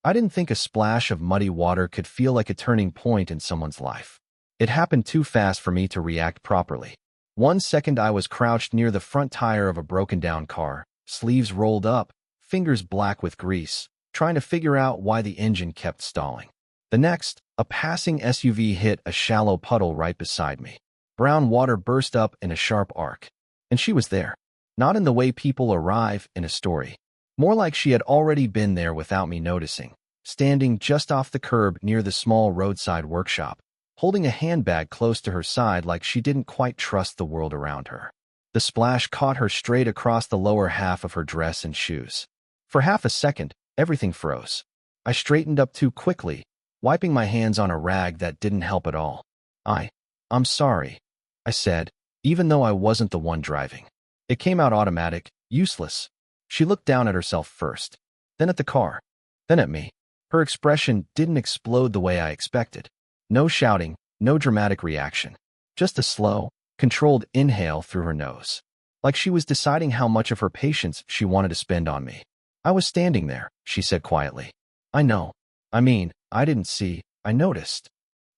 I didn't think a splash of muddy water could feel like a turning point in someone's life. It happened too fast for me to react properly. 1 second I was crouched near the front tire of a broken-down car, sleeves rolled up, fingers black with grease, trying to figure out why the engine kept stalling. The next, a passing SUV hit a shallow puddle right beside me. Brown water burst up in a sharp arc. And she was there. Not in the way people arrive in a story. More like she had already been there without me noticing, standing just off the curb near the small roadside workshop, holding a handbag close to her side like she didn't quite trust the world around her. The splash caught her straight across the lower half of her dress and shoes. For half a second, everything froze. I straightened up too quickly, wiping my hands on a rag that didn't help at all. I'm sorry, I said, even though I wasn't the one driving. It came out automatic, useless. She looked down at herself first, then at the car, then at me. Her expression didn't explode the way I expected. No shouting, no dramatic reaction. Just a slow, controlled inhale through her nose. Like she was deciding how much of her patience she wanted to spend on me. I was standing there, she said quietly. I know. I didn't see, I noticed.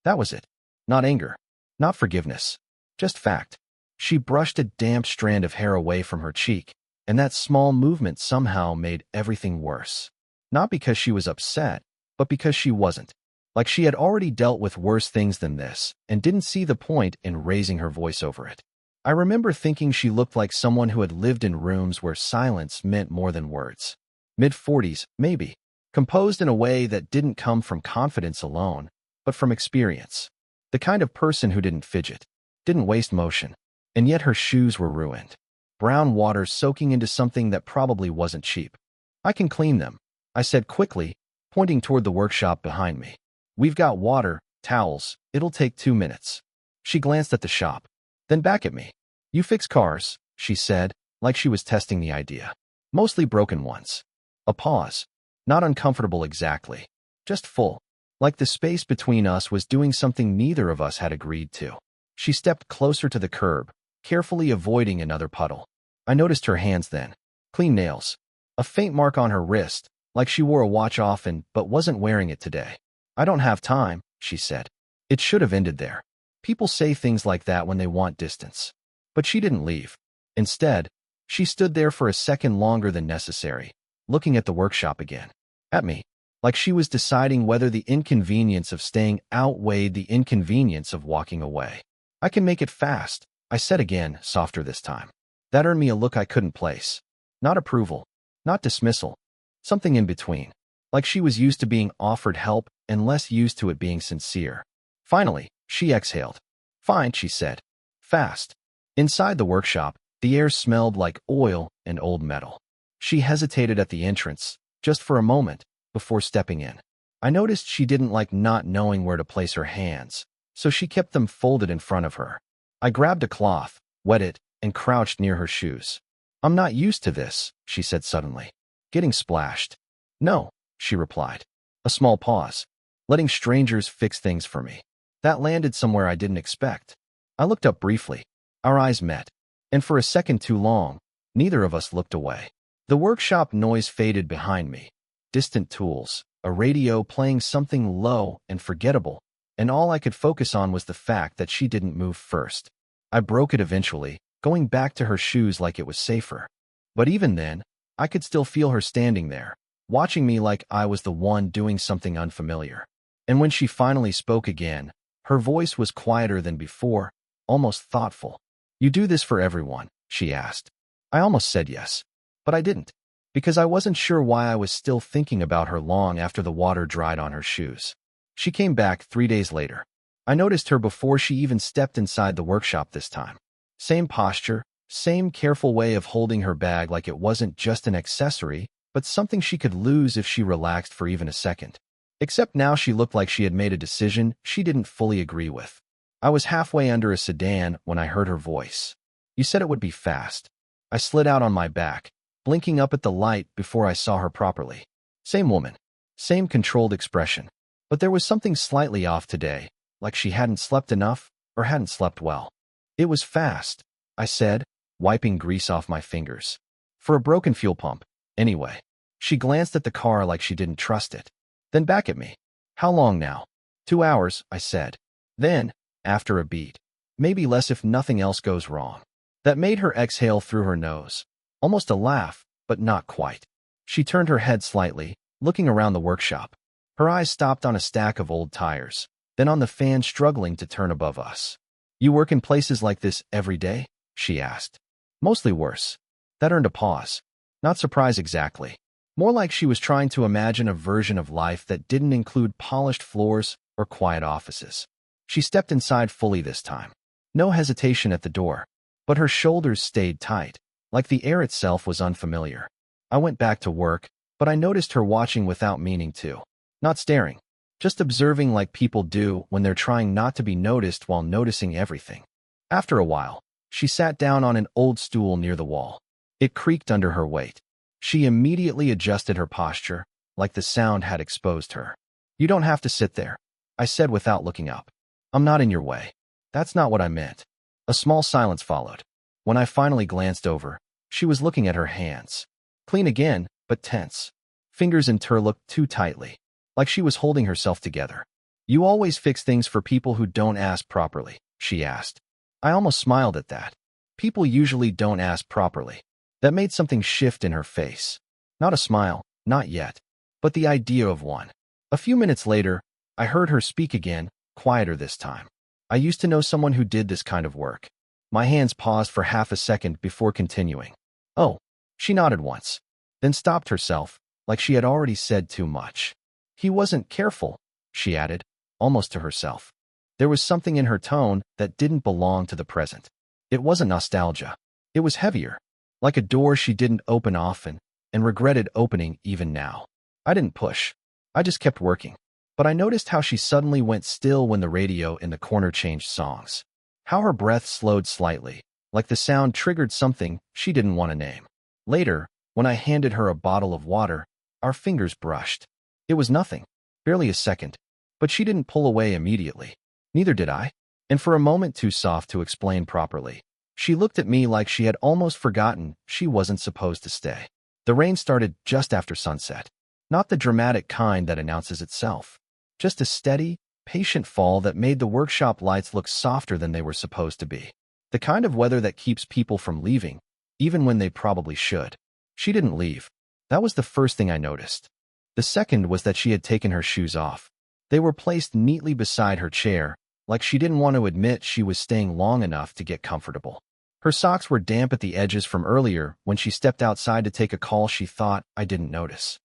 That was it. Not anger. Not forgiveness. Just fact. She brushed a damp strand of hair away from her cheek, and that small movement somehow made everything worse. Not because she was upset, but because she wasn't. Like she had already dealt with worse things than this, and didn't see the point in raising her voice over it. I remember thinking she looked like someone who had lived in rooms where silence meant more than words. Mid-40s, maybe. Composed in a way that didn't come from confidence alone, but from experience. The kind of person who didn't fidget, didn't waste motion, and yet her shoes were ruined. Brown water soaking into something that probably wasn't cheap. I can clean them, I said quickly, pointing toward the workshop behind me. We've got water, towels, it'll take 2 minutes. She glanced at the shop, then back at me. You fix cars, she said, like she was testing the idea. Mostly broken ones. A pause. Not uncomfortable exactly. Just full. Like the space between us was doing something neither of us had agreed to. She stepped closer to the curb, carefully avoiding another puddle. I noticed her hands then. Clean nails. A faint mark on her wrist, like she wore a watch often but wasn't wearing it today. I don't have time, she said. It should have ended there. People say things like that when they want distance. But she didn't leave. Instead, she stood there for a second longer than necessary, looking at the workshop again. At me. Like she was deciding whether the inconvenience of staying outweighed the inconvenience of walking away. I can make it fast, I said again, softer this time. That earned me a look I couldn't place. Not approval. Not dismissal. Something in between. Like she was used to being offered help and less used to it being sincere. Finally, she exhaled. Fine, she said. Fast. Inside the workshop, the air smelled like oil and old metal. She hesitated at the entrance, just for a moment, before stepping in. I noticed she didn't like not knowing where to place her hands, so she kept them folded in front of her. I grabbed a cloth, wet it, and crouched near her shoes. I'm not used to this, she said suddenly. Getting splashed. No, she replied. A small pause. Letting strangers fix things for me. That landed somewhere I didn't expect. I looked up briefly. Our eyes met. And for a second too long, neither of us looked away. The workshop noise faded behind me. Distant tools, a radio playing something low and forgettable, and all I could focus on was the fact that she didn't move first. I broke it eventually, going back to her shoes like it was safer. But even then, I could still feel her standing there, watching me like I was the one doing something unfamiliar. And when she finally spoke again, her voice was quieter than before, almost thoughtful. You do this for everyone, she asked. I almost said yes, but I didn't. Because I wasn't sure why I was still thinking about her long after the water dried on her shoes. She came back 3 days later. I noticed her before she even stepped inside the workshop this time. Same posture, same careful way of holding her bag like it wasn't just an accessory, but something she could lose if she relaxed for even a second. Except now she looked like she had made a decision she didn't fully agree with. I was halfway under a sedan when I heard her voice. You said it would be fast. I slid out on my back, blinking up at the light before I saw her properly. Same woman. Same controlled expression. But there was something slightly off today, like she hadn't slept enough or hadn't slept well. It was fast, I said, wiping grease off my fingers. For a broken fuel pump, anyway. She glanced at the car like she didn't trust it. then back at me. How long now? 2 hours, I said. Then, after a beat, maybe less if nothing else goes wrong. That made her exhale through her nose. Almost a laugh, but not quite. She turned her head slightly, looking around the workshop. Her eyes stopped on a stack of old tires, then on the fan struggling to turn above us. You work in places like this every day? She asked. Mostly worse. That earned a pause. Not surprise exactly. More like she was trying to imagine a version of life that didn't include polished floors or quiet offices. She stepped inside fully this time. No hesitation at the door, but her shoulders stayed tight, like the air itself was unfamiliar. I went back to work, but I noticed her watching without meaning to. Not staring, just observing like people do when they're trying not to be noticed while noticing everything. After a while, she sat down on an old stool near the wall. It creaked under her weight. She immediately adjusted her posture, like the sound had exposed her. You don't have to sit there, I said without looking up. I'm not in your way. That's not what I meant. A small silence followed. When I finally glanced over, she was looking at her hands. Clean again, but tense. Fingers interlocked too tightly, like she was holding herself together. You always fix things for people who don't ask properly, she asked. I almost smiled at that. People usually don't ask properly. That made something shift in her face. Not a smile, not yet, but the idea of one. A few minutes later, I heard her speak again, quieter this time. I used to know someone who did this kind of work. My hands paused for half a second before continuing. Oh, she nodded once, then stopped herself, like she had already said too much. He wasn't careful, she added, almost to herself. There was something in her tone that didn't belong to the present. It wasn't nostalgia. It was heavier, like a door she didn't open often and regretted opening even now. I didn't push. I just kept working. But I noticed how she suddenly went still when the radio in the corner changed songs. How her breath slowed slightly, like the sound triggered something she didn't want to name. Later, when I handed her a bottle of water, our fingers brushed. It was nothing, barely a second, but she didn't pull away immediately. Neither did I, and for a moment too soft to explain properly. She looked at me like she had almost forgotten she wasn't supposed to stay. The rain started just after sunset, not the dramatic kind that announces itself. Just a steady, patient fall that made the workshop lights look softer than they were supposed to be. The kind of weather that keeps people from leaving, even when they probably should. She didn't leave. That was the first thing I noticed. The second was that she had taken her shoes off. They were placed neatly beside her chair, like she didn't want to admit she was staying long enough to get comfortable. Her socks were damp at the edges from earlier when she stepped outside to take a call she thought I didn't notice.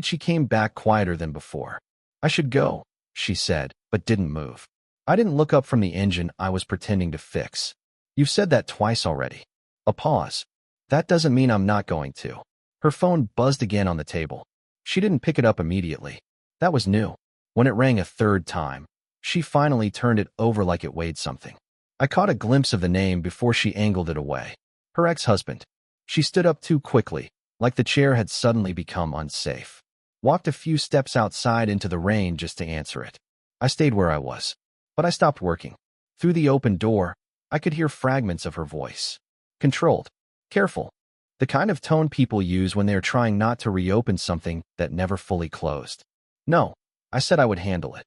She came back quieter than before. I should go, she said, but didn't move. I didn't look up from the engine I was pretending to fix. You've said that twice already. A pause. That doesn't mean I'm not going to. Her phone buzzed again on the table. She didn't pick it up immediately. That was new. When it rang a third time, she finally turned it over like it weighed something. I caught a glimpse of the name before she angled it away. Her ex-husband. She stood up too quickly, like the chair had suddenly become unsafe. Walked a few steps outside into the rain just to answer it. I stayed where I was, but I stopped working. Through the open door, I could hear fragments of her voice. Controlled. Careful. The kind of tone people use when they are trying not to reopen something that never fully closed. No, I said I would handle it.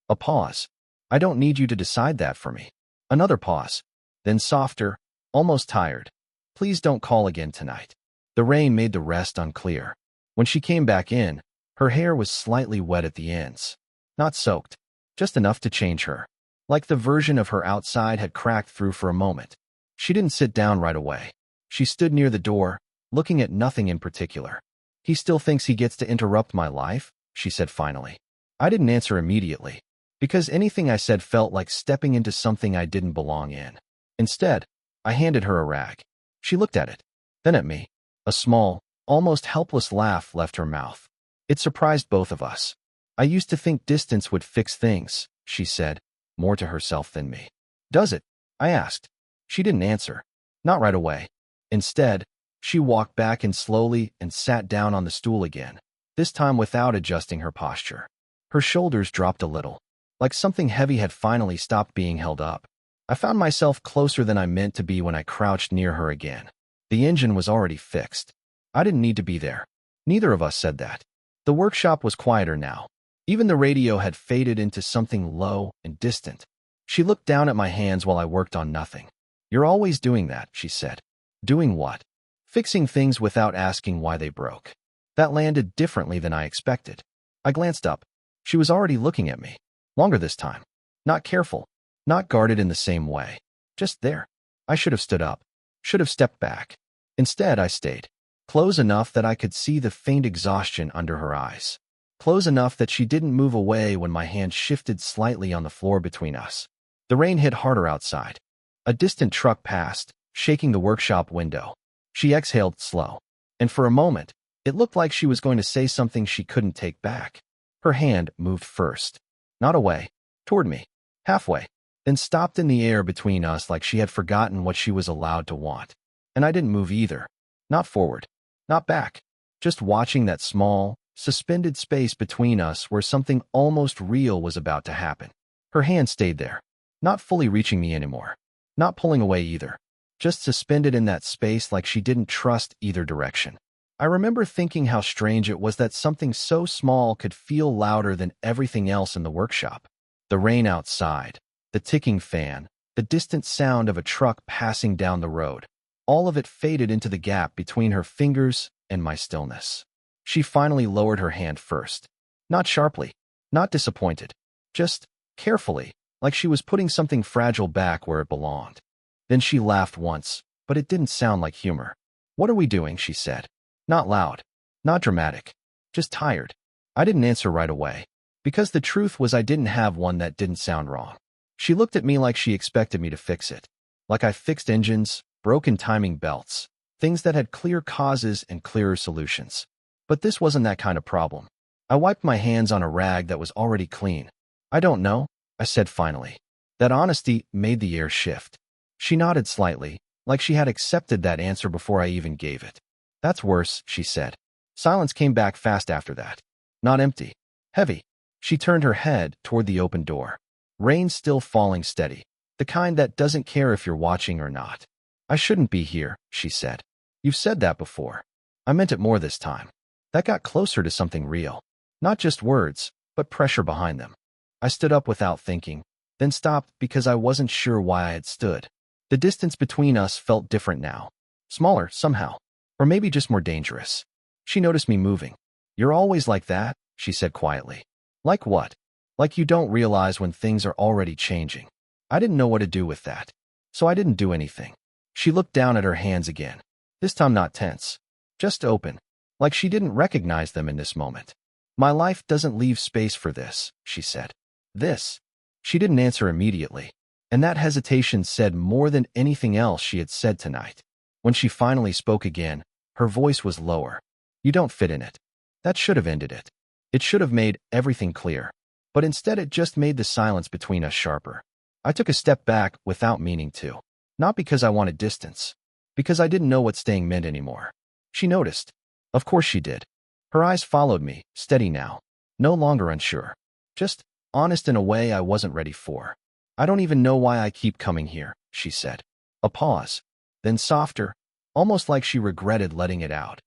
A pause. I don't need you to decide that for me. Another pause. Then softer, almost tired. Please don't call again tonight. The rain made the rest unclear. When she came back in, her hair was slightly wet at the ends. Not soaked, just enough to change her. Like the version of her outside had cracked through for a moment. She didn't sit down right away. She stood near the door, looking at nothing in particular. He still thinks he gets to interrupt my life, she said finally. I didn't answer immediately, because anything I said felt like stepping into something I didn't belong in. Instead, I handed her a rag. She looked at it, then at me. A small, almost helpless laugh left her mouth. It surprised both of us. I used to think distance would fix things, she said, more to herself than me. Does it? I asked. She didn't answer. Not right away. Instead, she walked back in slowly and sat down on the stool again, this time without adjusting her posture. Her shoulders dropped a little, like something heavy had finally stopped being held up. I found myself closer than I meant to be when I crouched near her again. The engine was already fixed. I didn't need to be there. Neither of us said that. The workshop was quieter now, Even the radio had faded into something low and distant. She looked down at my hands while I worked on nothing. "You're always doing that," she said. "Doing what?" "Fixing things without asking why they broke." That landed differently than I expected. I glanced up. She was already looking at me. Longer this time. Not careful. Not guarded in the same way. Just there. I should have stood up. Should have stepped back. Instead, I stayed. Close enough that I could see the faint exhaustion under her eyes. Close enough that she didn't move away when my hand shifted slightly on the floor between us. The rain hit harder outside. A distant truck passed, shaking the workshop window. She exhaled slow. And for a moment, it looked like she was going to say something she couldn't take back. Her hand moved first. Not away. Toward me. Halfway. Then stopped in the air between us like she had forgotten what she was allowed to want. And I didn't move either. Not forward. Not back. Just watching that small, suspended space between us where something almost real was about to happen. Her hand stayed there. Not fully reaching me anymore. Not pulling away either. Just suspended in that space like she didn't trust either direction. I remember thinking how strange it was that something so small could feel louder than everything else in the workshop. The rain outside, the ticking fan, the distant sound of a truck passing down the road. All of it faded into the gap between her fingers and my stillness. She finally lowered her hand first. Not sharply, not disappointed, just carefully, like she was putting something fragile back where it belonged. Then she laughed once, but it didn't sound like humor. "What are we doing?" she said. Not loud, not dramatic, just tired. I didn't answer right away, because the truth was I didn't have one that didn't sound wrong. She looked at me like she expected me to fix it. Like I fixed engines, broken timing belts, things that had clear causes and clearer solutions. But this wasn't that kind of problem. I wiped my hands on a rag that was already clean. "I don't know," I said finally. That honesty made the air shift. She nodded slightly, like she had accepted that answer before I even gave it. "That's worse," she said. Silence came back fast after that. Not empty. Heavy. She turned her head toward the open door. Rain still falling steady. The kind that doesn't care if you're watching or not. "I shouldn't be here," she said. "You've said that before." I meant it more this time. That got closer to something real. Not just words, but pressure behind them. I stood up without thinking, then stopped because I wasn't sure why I had stood. The distance between us felt different now. Smaller, somehow. Or maybe just more dangerous. She noticed me moving. "You're always like that," she said quietly. "Like what?" "Like you don't realize when things are already changing." I didn't know what to do with that. So I didn't do anything. She looked down at her hands again. This time not tense. Just open. Like she didn't recognize them in this moment. "My life doesn't leave space for this," she said. "This." She didn't answer immediately. And that hesitation said more than anything else she had said tonight. When she finally spoke again, her voice was lower. "You don't fit in it." That should have ended it. It should have made everything clear. But instead it just made the silence between us sharper. I took a step back without meaning to. Not because I wanted distance. Because I didn't know what staying meant anymore. She noticed. Of course she did. Her eyes followed me, steady now. No longer unsure. Just honest in a way I wasn't ready for. "I don't even know why I keep coming here," she said. A pause. Then softer, almost like she regretted letting it out.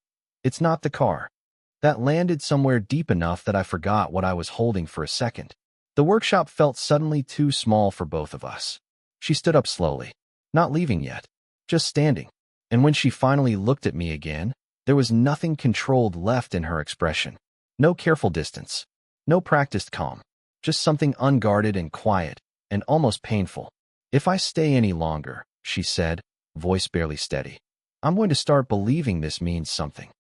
"It's not the car." That landed somewhere deep enough that I forgot what I was holding for a second. The workshop felt suddenly too small for both of us. She stood up slowly. Not leaving yet. Just standing. And when she finally looked at me again, there was nothing controlled left in her expression. No careful distance. No practiced calm. Just something unguarded and quiet, and almost painful. "If I stay any longer," she said, voice barely steady, "I'm going to start believing this means something."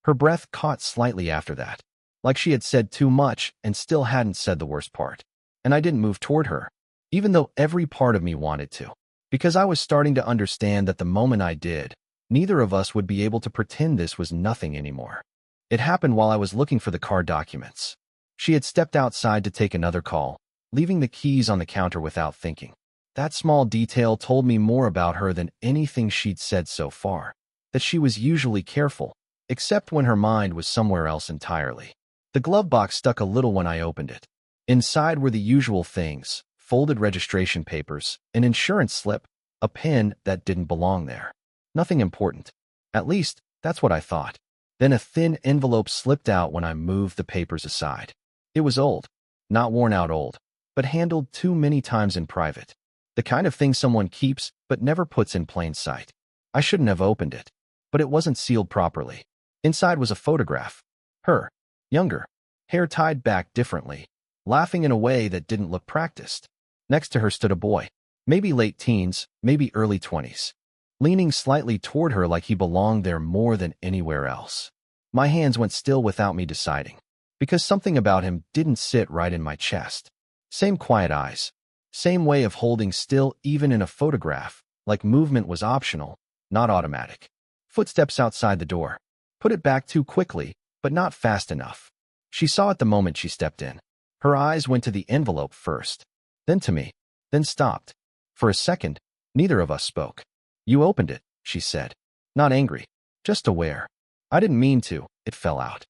Her breath caught slightly after that, like she had said too much and still hadn't said the worst part. And I didn't move toward her, even though every part of me wanted to, because I was starting to understand that the moment I did, neither of us would be able to pretend this was nothing anymore. It happened while I was looking for the car documents. She had stepped outside to take another call, leaving the keys on the counter without thinking. That small detail told me more about her than anything she'd said so far. That she was usually careful, except when her mind was somewhere else entirely. The glove box stuck a little when I opened it. Inside were the usual things: folded registration papers, an insurance slip, a pen that didn't belong there. Nothing important. At least, that's what I thought. Then a thin envelope slipped out when I moved the papers aside. It was old. Not worn out old, but handled too many times in private. The kind of thing someone keeps but never puts in plain sight. I shouldn't have opened it, but it wasn't sealed properly. Inside was a photograph. Her, younger, hair tied back differently, laughing in a way that didn't look practiced. Next to her stood a boy, maybe late teens, maybe early 20s, leaning slightly toward her like he belonged there more than anywhere else. My hands went still without me deciding, because something about him didn't sit right in my chest. Same quiet eyes, same way of holding still even in a photograph, like movement was optional, not automatic. Footsteps outside the door. Put it back too quickly, but not fast enough. She saw it the moment she stepped in. Her eyes went to the envelope first, then to me, then stopped. For a second, neither of us spoke. You opened it, she said. Not angry, just aware. I didn't mean to, it fell out.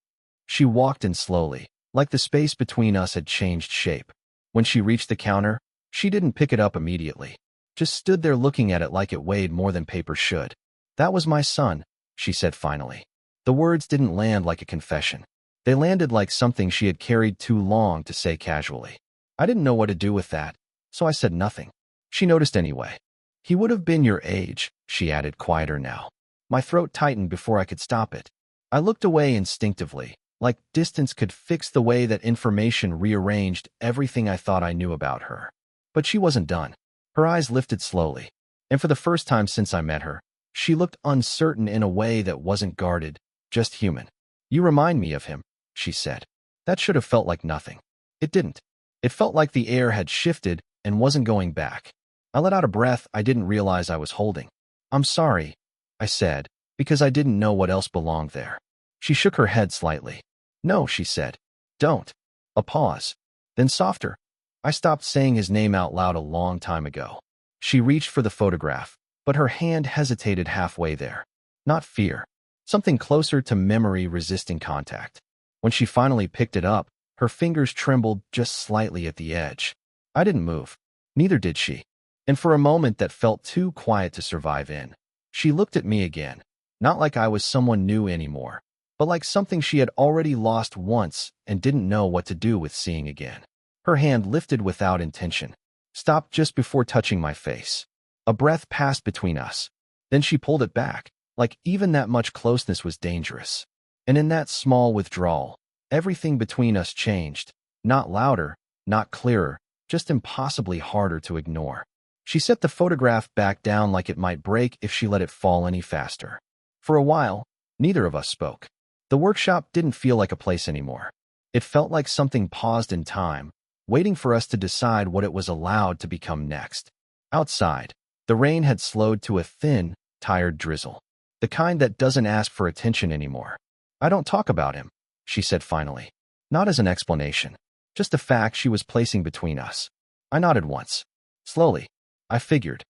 She walked in slowly, like the space between us had changed shape. When she reached the counter, she didn't pick it up immediately, just stood there looking at it like it weighed more than paper should. That was my son, she said finally. The words didn't land like a confession. They landed like something she had carried too long to say casually. I didn't know what to do with that, so I said nothing. She noticed anyway. He would have been your age, she added, quieter now. My throat tightened before I could stop it. I looked away instinctively, like distance could fix the way that information rearranged everything I thought I knew about her. But she wasn't done. Her eyes lifted slowly, and for the first time since I met her, she looked uncertain in a way that wasn't guarded, just human. You remind me of him, she said. That should have felt like nothing. It didn't. It felt like the air had shifted and wasn't going back. I let out a breath I didn't realize I was holding. I'm sorry, I said, because I didn't know what else belonged there. She shook her head slightly. No, she said. Don't. A pause. Then softer. I stopped saying his name out loud a long time ago. She reached for the photograph, but her hand hesitated halfway there. Not fear. Something closer to memory resisting contact. When she finally picked it up, her fingers trembled just slightly at the edge. I didn't move. Neither did she. And for a moment that felt too quiet to survive in, she looked at me again, not like I was someone new anymore, but like something she had already lost once and didn't know what to do with seeing again. Her hand lifted without intention, stopped just before touching my face. A breath passed between us. Then she pulled it back, like even that much closeness was dangerous. And in that small withdrawal, everything between us changed. Not louder, not clearer, just impossibly harder to ignore. She set the photograph back down like it might break if she let it fall any faster. For a while, neither of us spoke. The workshop didn't feel like a place anymore. It felt like something paused in time, waiting for us to decide what it was allowed to become next. Outside, the rain had slowed to a thin, tired drizzle. The kind that doesn't ask for attention anymore. I don't talk about him, she said finally. Not as an explanation, just a fact she was placing between us. I nodded once. Slowly. I figured.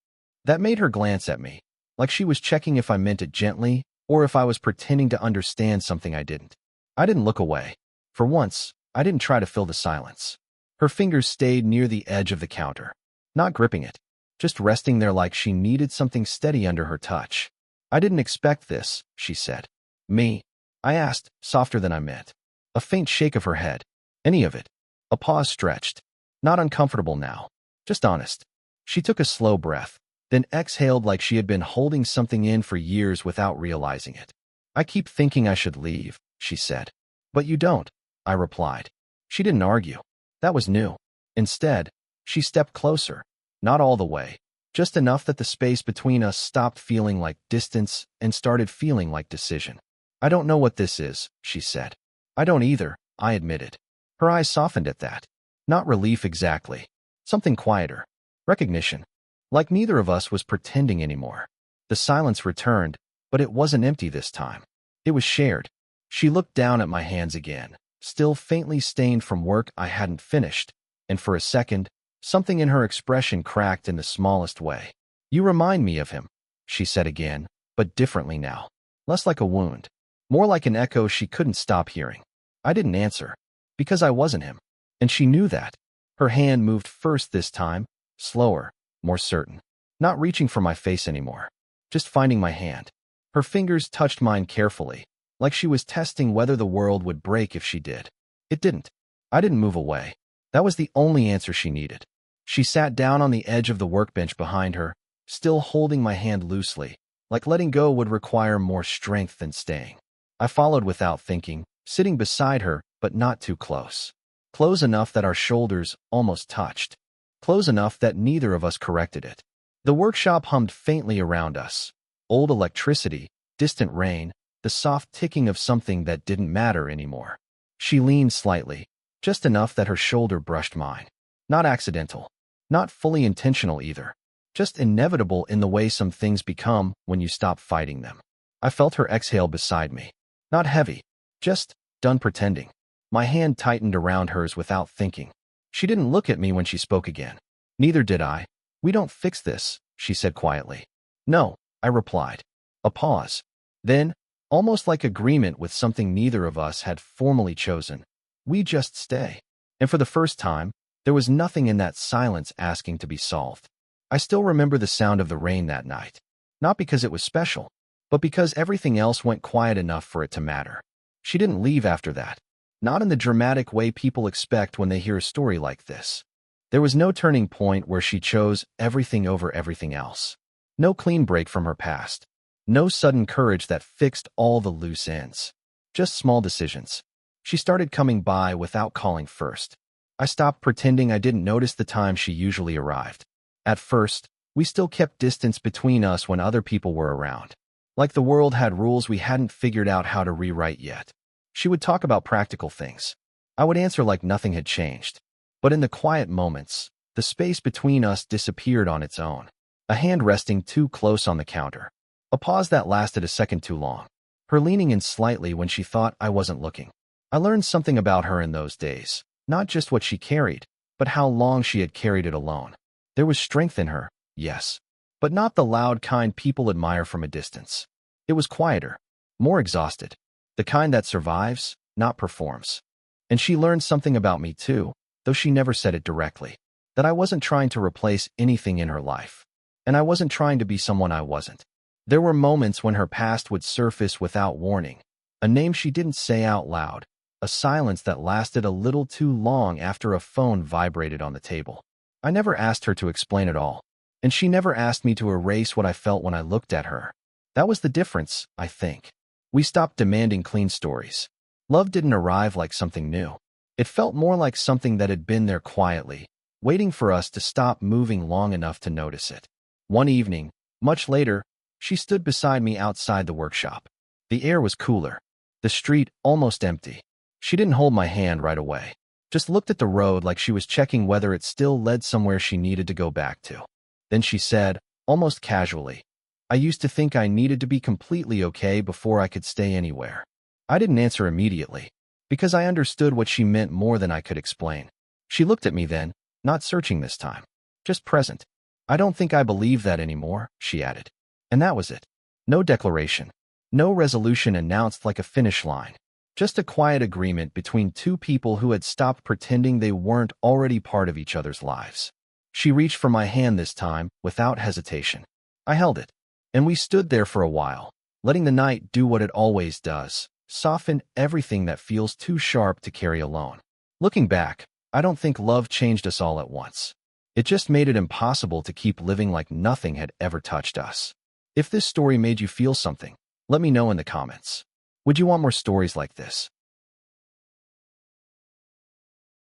That made her glance at me, like she was checking if I meant it gently or if I was pretending to understand something I didn't. I didn't look away. For once, I didn't try to fill the silence. Her fingers stayed near the edge of the counter, not gripping it, just resting there like she needed something steady under her touch. I didn't expect this, she said. Me? I asked, softer than I meant. A faint shake of her head. Any of it. A pause stretched. Not uncomfortable now, just honest. She took a slow breath, then exhaled like she had been holding something in for years without realizing it. I keep thinking I should leave, she said. But you don't, I replied. She didn't argue. That was new. Instead, she stepped closer. Not all the way, just enough that the space between us stopped feeling like distance and started feeling like decision. I don't know what this is, she said. I don't either, I admitted. Her eyes softened at that. Not relief exactly. Something quieter. Recognition. Like neither of us was pretending anymore. The silence returned, but it wasn't empty this time. It was shared. She looked down at my hands again, still faintly stained from work I hadn't finished, and for a second, something in her expression cracked in the smallest way. You remind me of him, she said again, but differently now. Less like a wound. More like an echo she couldn't stop hearing. I didn't answer, because I wasn't him, and she knew that. Her hand moved first this time, slower, more certain. Not reaching for my face anymore, just finding my hand. Her fingers touched mine carefully, like she was testing whether the world would break if she did. It didn't. I didn't move away. That was the only answer she needed. She sat down on the edge of the workbench behind her, still holding my hand loosely, like letting go would require more strength than staying. I followed without thinking, sitting beside her, but not too close. Close enough that our shoulders almost touched. Close enough that neither of us corrected it. The workshop hummed faintly around us. Old electricity, distant rain, the soft ticking of something that didn't matter anymore. She leaned slightly, just enough that her shoulder brushed mine. Not accidental. Not fully intentional either. Just inevitable in the way some things become when you stop fighting them. I felt her exhale beside me. Not heavy. Just done pretending. My hand tightened around hers without thinking. She didn't look at me when she spoke again. Neither did I. We don't fix this, she said quietly. No, I replied. A pause. Then, almost like agreement with something neither of us had formally chosen, we just stay. And for the first time, there was nothing in that silence asking to be solved. I still remember the sound of the rain that night. Not because it was special, but because everything else went quiet enough for it to matter. She didn't leave after that. Not in the dramatic way people expect when they hear a story like this. There was no turning point where she chose everything over everything else. No clean break from her past. No sudden courage that fixed all the loose ends. Just small decisions. She started coming by without calling first. I stopped pretending I didn't notice the time she usually arrived. At first, we still kept distance between us when other people were around. Like the world had rules we hadn't figured out how to rewrite yet. She would talk about practical things. I would answer like nothing had changed. But in the quiet moments, the space between us disappeared on its own. A hand resting too close on the counter. A pause that lasted a second too long. Her leaning in slightly when she thought I wasn't looking. I learned something about her in those days. Not just what she carried, but how long she had carried it alone. There was strength in her, yes. But not the loud kind people admire from a distance. It was quieter. More exhausted. The kind that survives, not performs. And she learned something about me too, though she never said it directly. That I wasn't trying to replace anything in her life. And I wasn't trying to be someone I wasn't. There were moments when her past would surface without warning. A name she didn't say out loud. A silence that lasted a little too long after a phone vibrated on the table. I never asked her to explain it all. And she never asked me to erase what I felt when I looked at her. That was the difference, I think. We stopped demanding clean stories. Love didn't arrive like something new. It felt more like something that had been there quietly, waiting for us to stop moving long enough to notice it. One evening, much later, she stood beside me outside the workshop. The air was cooler. The street almost empty. She didn't hold my hand right away. Just looked at the road like she was checking whether it still led somewhere she needed to go back to. Then she said, almost casually, I used to think I needed to be completely okay before I could stay anywhere. I didn't answer immediately, because I understood what she meant more than I could explain. She looked at me then, not searching this time, just present. I don't think I believe that anymore, she added. And that was it. No declaration. No resolution announced like a finish line. Just a quiet agreement between two people who had stopped pretending they weren't already part of each other's lives. She reached for my hand this time, without hesitation. I held it. And we stood there for a while, letting the night do what it always does, soften everything that feels too sharp to carry alone. Looking back, I don't think love changed us all at once. It just made it impossible to keep living like nothing had ever touched us. If this story made you feel something, let me know in the comments. Would you want more stories like this?